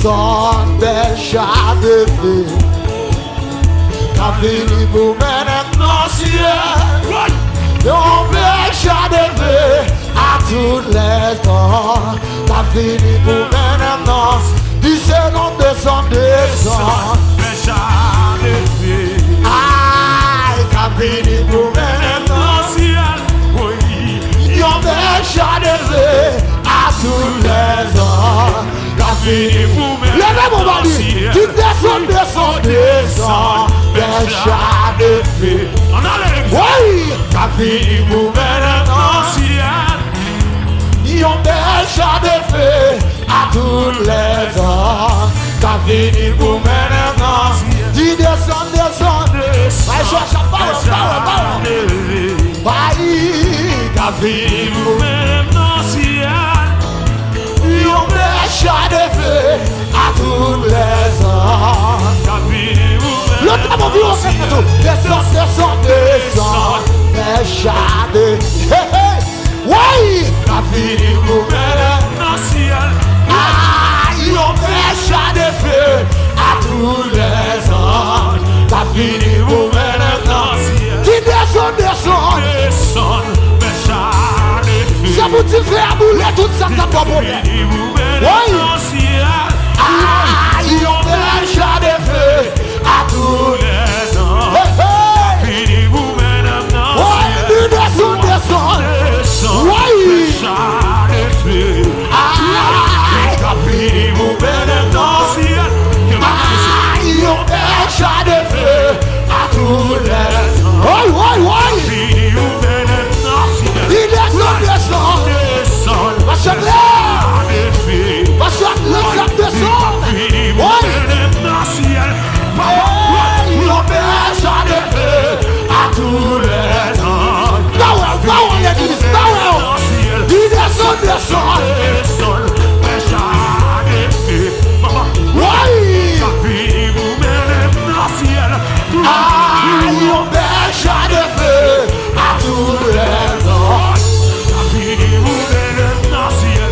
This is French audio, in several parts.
descend des chats de feu. La fini pour mener dans le ciel. On pécha de feu à toutes les temps. La fini pour mener dans le ciel. Descend, descend, descend. Pécha de feu. Aïe, la fini pour mener dans le ciel. On pécha de feu à toutes les temps. La fini pour mener dans le ciel. Qui descend, descend, descend. Pécha de feu. Oui, la fini pour mener dans le ciel. Yon pécha de feu à tous les hommes. La fini pour mener dans le ciel. Qui descend, descend, descend. La fini pour mener dans le ciel. Yon pécha de feu à tous les hommes. Le temps mon bureau fait tout. Descend, descend, descend. Pécha de feu. Oui, la fini pour mener dans le ciel. Aïe, on pécha de feu à tous les hommes. La fini pour mener dans le ciel. Qui descend, descend. Descend, pécha de feu. Ça vous dit faire bouler tout ça, t'as pas problème. Oui, aïe, on pécha de feu à tous les hommes. La fini pour mener dans le ciel. Oui, descend, descend. Oui, aïe, la fini pour mener dans le ciel. Aïe, on pécha de feu à tous les hommes. Oui, oui, oui. Il descend, descend. Parce que le sac descend. Oui. On pécha de feu à tous les hommes. Power, l'église, power. Il descend, descend. Oui. Aïe, on pécha de feu à tous les hommes.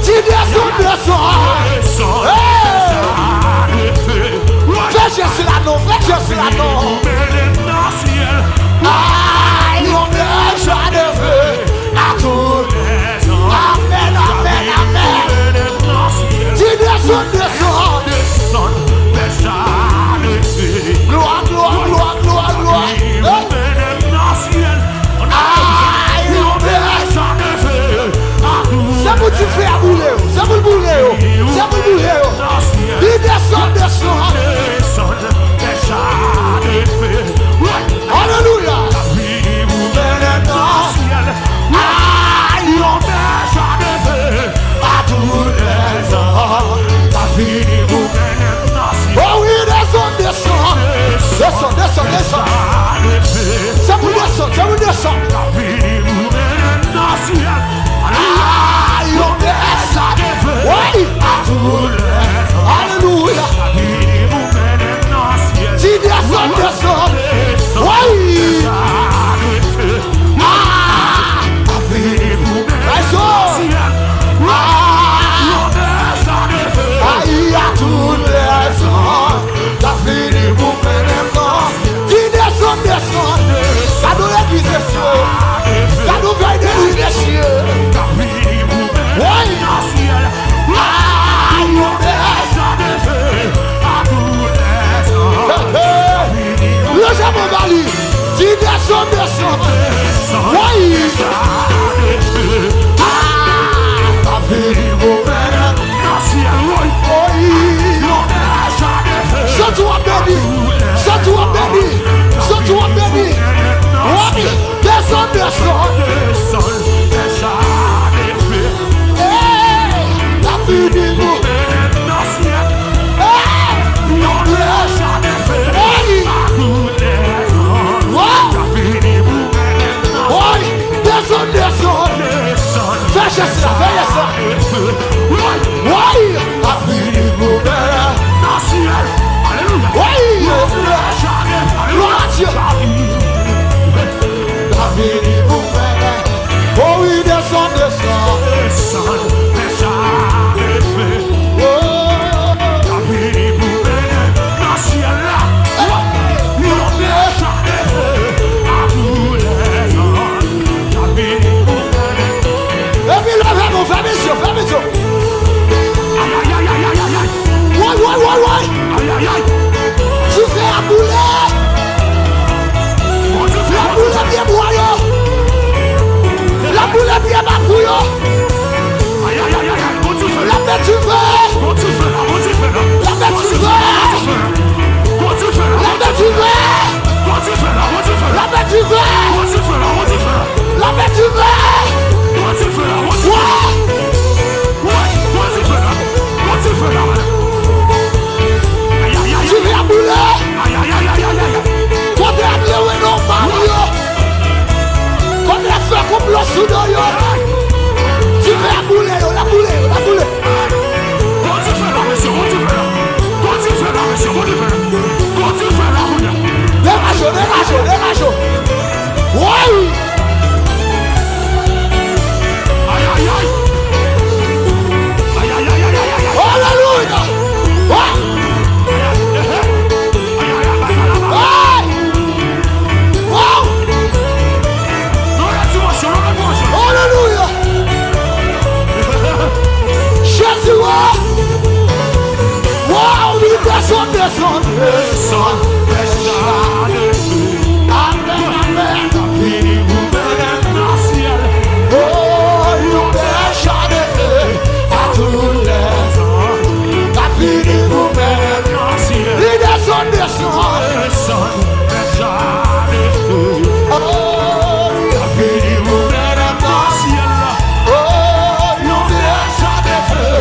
Tu descends, descends. Fais Jésus la non, fais Jésus la non. Aïe, on pécha de feu à tous les hommes. Amen, amen, amen. Tu descends, descends. Gloire, gloire, gloire, gloire, gloire. Aïe, on pécha de feu. Ça vous dit faire bouler, ça vous bouler, ça vous bouler. Il descend, descend. Alléluia. Aïe, on pécha de feu à tous les hommes. Oh oui, descend, descend. Descend, descend, descend. Ça vous descend, ça vous descend. Aïe, on pécha de feu. Oui, à tous les hommes. Alléluia. Si descend, descend. Oui. Aïe, à tous les hommes. La fini pour mener dans. Qui descend, descend. Ça nous l'église des cieux. Ça nous veille de lui des cieux. Oui. Aïe, on descend de feu à tous les hommes. Le jamais Bali. Qui descend, descend. Oui. La fini pour mener dans le ciel. Sois-toi béni, sois-toi béni, sois-toi béni. Oui, descends, descends. La fini pour oui, descends, descends. Fais ça, fais ça. Oui, la fini pour oui, gloire à Dieu. La fini pour oh oui, descend, descend. Oh, la fini les yeux, ferme les yeux. Aïe, aïe, aïe, aïe, aïe, aïe. Ouais. Aïe, aïe, aïe. Tu fais un boulet. Bon Dieu, La boule est bien boyau. La boule est bien bafouillot. aïe, aïe, aïe, aïe. Bon Dieu, fais La là. bête tu veux. Bon Dieu, fais là. Bon Dieu, fais là. La bête Bon tu Dieu, veux. fais là. Bon Dieu, fais là. La bête tu veux. Bon Dieu, fais là. Bon Dieu, fais là. La bête tu veux. Bon Dieu, fais là. Bon Dieu, fais là. La bête tu veux. Bon Dieu, fais là. Bon Dieu, fais là. Ouais, bon Dieu, fais là. Bon Dieu, fais là. Aïe, aïe, aïe, Tu fais un boulet. aïe, aïe, aïe, aïe, aïe, aïe. Quand tu as bleué non Mario. Quand tu as fait comme le soudan yo. Tu fais un boulet yo. La boule. Bon Dieu, fais là, monsieur. Bon Dieu, fais là. Bon Dieu, fais là, monsieur. Bon Dieu, fais là. Bon Dieu, fais là, mon Dieu. Dégagez. Ouais. Aïe, aïe, aïe. Aïe, aïe, aïe, aïe, aïe, aïe. Alléluia. Ouais. Wow. Alléluia. Jésus. Wow. Il descend. Amen. Oh, il déjà de feu à tous les hommes. La vie de vous-même. Il descend. Oh, la vie de vous-même. Oh, il déjà de feu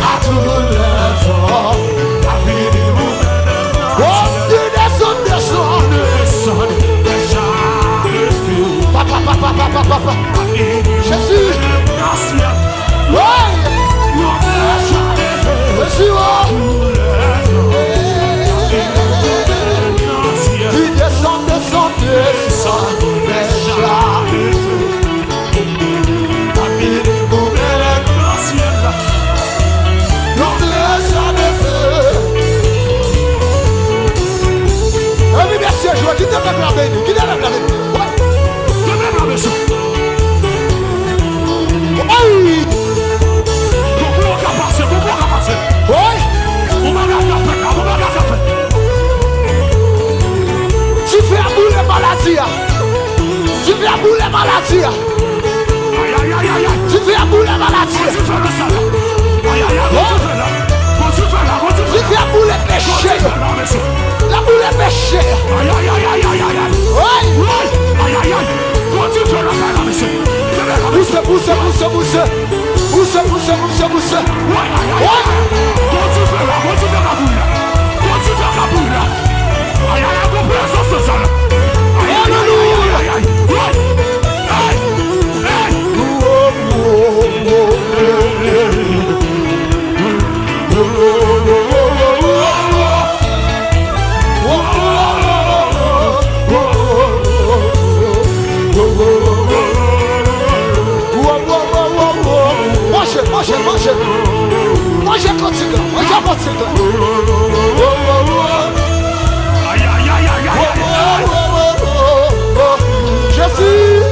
à tous les hommes. La vie de vous-même. Oh, il descend. Papa. Jésus. Ouais. Jésus. Il descend. Déjà. La vie de vous-même. Non, déjà de feu. Oui, merci, je vois qui t'a réclamé. Qui t'a réclamé? Oui. Tu fais un boulet maladie. Tu fais un boulet maladie. Tu fais un boulet maladie. Tu fais un boulet péché. La boule est péché. Oui. Pousse. Mange continue. Jésus.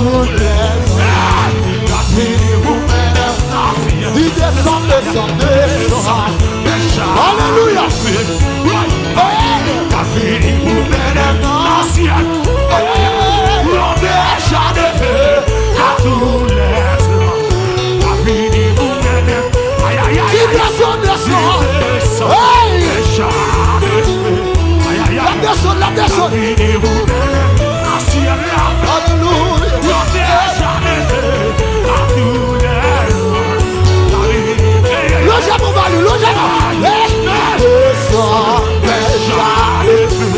tous les hommes. La fini vous mène. Il descend, descend, descend. Alléluia. La fini vous mène dans le ciel. On déjà de feu à tous les hommes. La fini vous mène. Aïe aïe aïe. Il descend, descend. Déjà de feu. Aïe aïe aïe. La descend, la descend. La fini vous mène dans le ciel. Alléluia. On déjà de feu à tous les hommes. L'oja mon valu, l'oja mon valu. Descend, déjà de feu.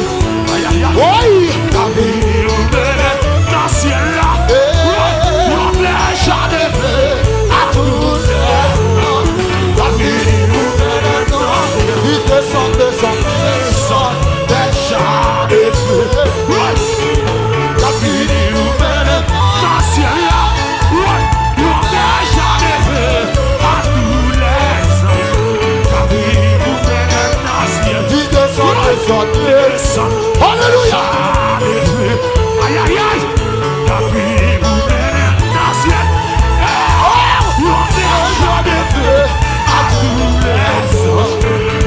Aïe aïe aïe. Oui. La fini vous mène dans le ciel. On déjà de feu à tous les hommes. La fini vous mène dans le ciel. Il descend, descend, descend. Déjà de feu. La fini vous mène dans le ciel. On déjà de feu à tous les hommes. La fini vous mène dans le ciel. Il descend, descend, descend. Alléluia. Aïe aïe aïe. La fini vous mène dans le ciel. On déjà de feu à tous les hommes.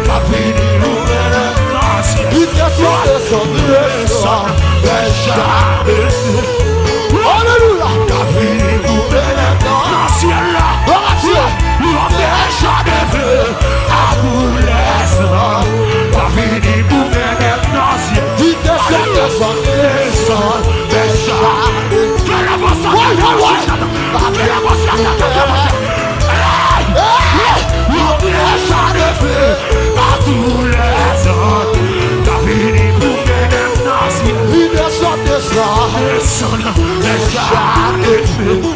La fini vous mène dans le ciel. Il descend, descend, descend. Déjà de feu. Alléluia. La fini vous mène dans le ciel. On déjà de feu à tous les hommes. La fini vous mène dans le ciel. Il descend, descend, descend. Déjà de feu. Déjà de feu à tous les hommes. La fini vous mène dans le ciel. Il descend, descend, descend. Déjà de feu.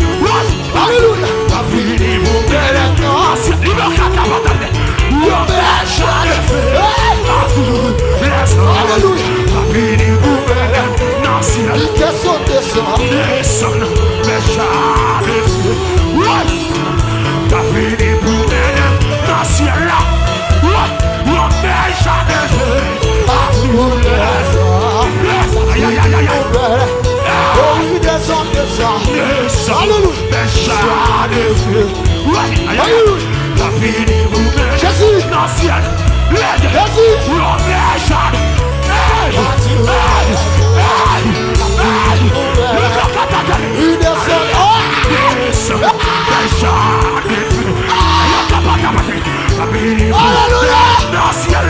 Alléluia. La fini vous mène dans le ciel. Déjà de feu à tous les hommes. Alléluia. La fini vous mène dans le ciel. Il descend, descend, descend. Déjà de feu. La fini vous mène dans le ciel. On déjà de feu à tous les hommes. Aïe aïe aïe aïe aïe. Oh, il descend, descend, descend. Alléluia. Déjà de feu. Alléluia. La fini vous mène Jésus dans le ciel. Jésus. On déjà de feu. Il descend. Déjà de feu. Alléluia. Dans le ciel.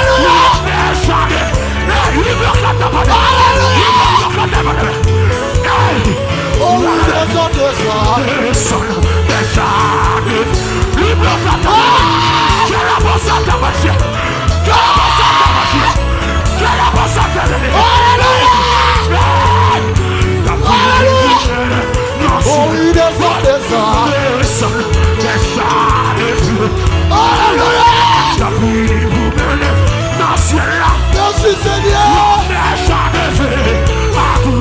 Alléluia. Déjà de feu. Oh, il descend, descend. Déjà de feu. Oh, il descend, descend. Alléluia. Merci Seigneur.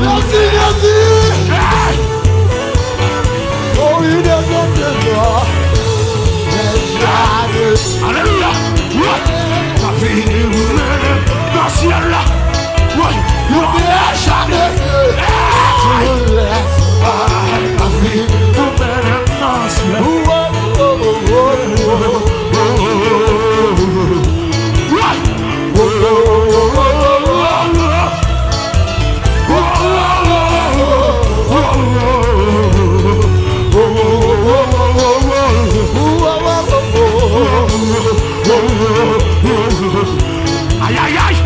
Merci Jésus. Oh, il descend, descend. Alléluia. La fini vous mène dans le ciel. On déjà de feu. La fini vous mène dans le ciel. Aïe aïe aïe.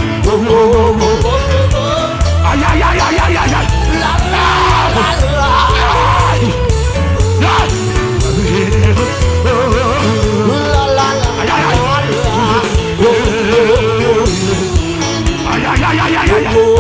Aïe aïe aïe aïe aïe aïe aïe. Aïe aïe aïe.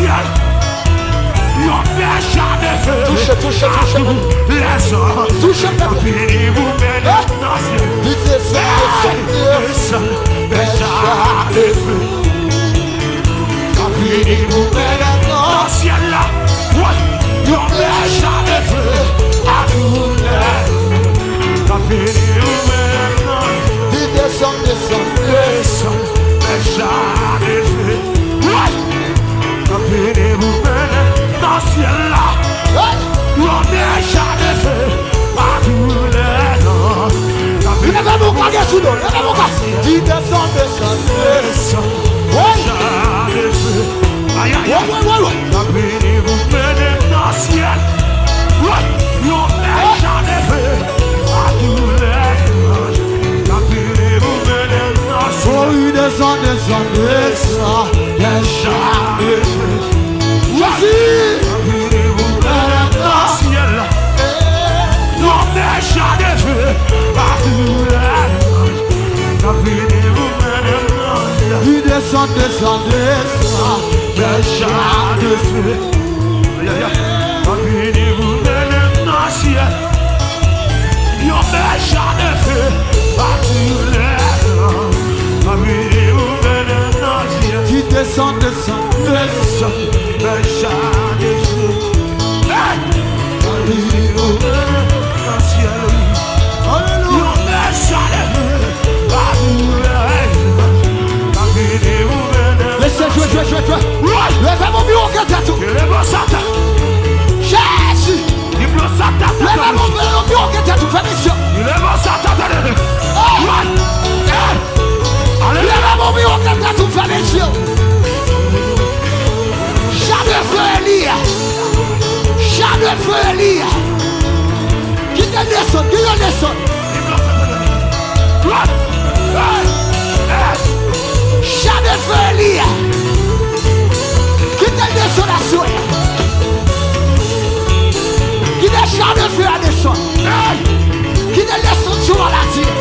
ciel. Yon déjà de feu. Touchez, touchez, touchez. Les hommes. Touchez, Puis vous menez dans le ciel. descend, Déjà de feu. Puis vous menez dans le ciel là. Ouais. Yon déjà de feu. À tous les. Puis vous menez dans le ciel. descend, Descend. Déjà de feu. Ouais. Puis vous menez dans le ciel là. Yon déjà de feu. À tous les noms. Levez mon corps, levez mon corps. Dis descend, descend. Déjà de feu. Aïe aïe aïe. Puis vous menez dans le ciel. Ouais. Yon déjà de feu. À tous les noms. Puis vous menez dans le ciel. Oh, il descend, descend, descend. Déjà de feu. Jésus. Puis vous menez dans le ciel. Yon déjà de feu. À tous les noms. Puis vous menez dans le ciel. Il descend, descend, descend. Déjà de feu. Aïe aïe aïe. Puis vous menez dans le ciel. Yon déjà de feu. À tous les noms. Puis vous menez dans le ciel. Il descend, descend, descend. Déjà de feu. Hey! Puis vous menez dans le ciel. Alléluia. Yon déjà de feu. À tous les noms. Puis vous menez. Laissez jouer. Levez mon bureau, que t'as tout. Jésus. Levez mon bureau, que t'as tout. Fais mission. Levez mon bureau, que t'as tout. Fais mission. Chat de feu Elia. Chat de feu Elia. Qui te descend, Chat de feu Elia. Qui te descend la soie. Qui te chat de feu à descendre. Qui te descend sur la terre.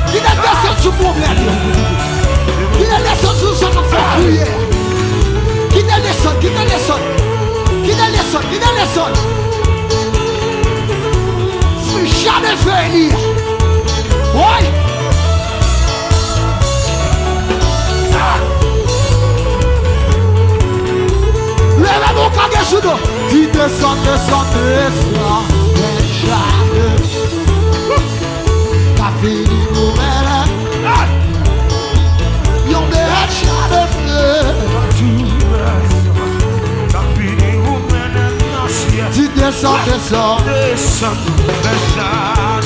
Qui te descend sur problème. Qui te descend sur ce qu'on fait prière. Qui te descend. Chat de feu Elia. Ouais. Levez mon corps sous l'eau. Qui descend. Déjà de t'as fini pour elle. Yon déjà de feu. Qui descend. Descend, déjà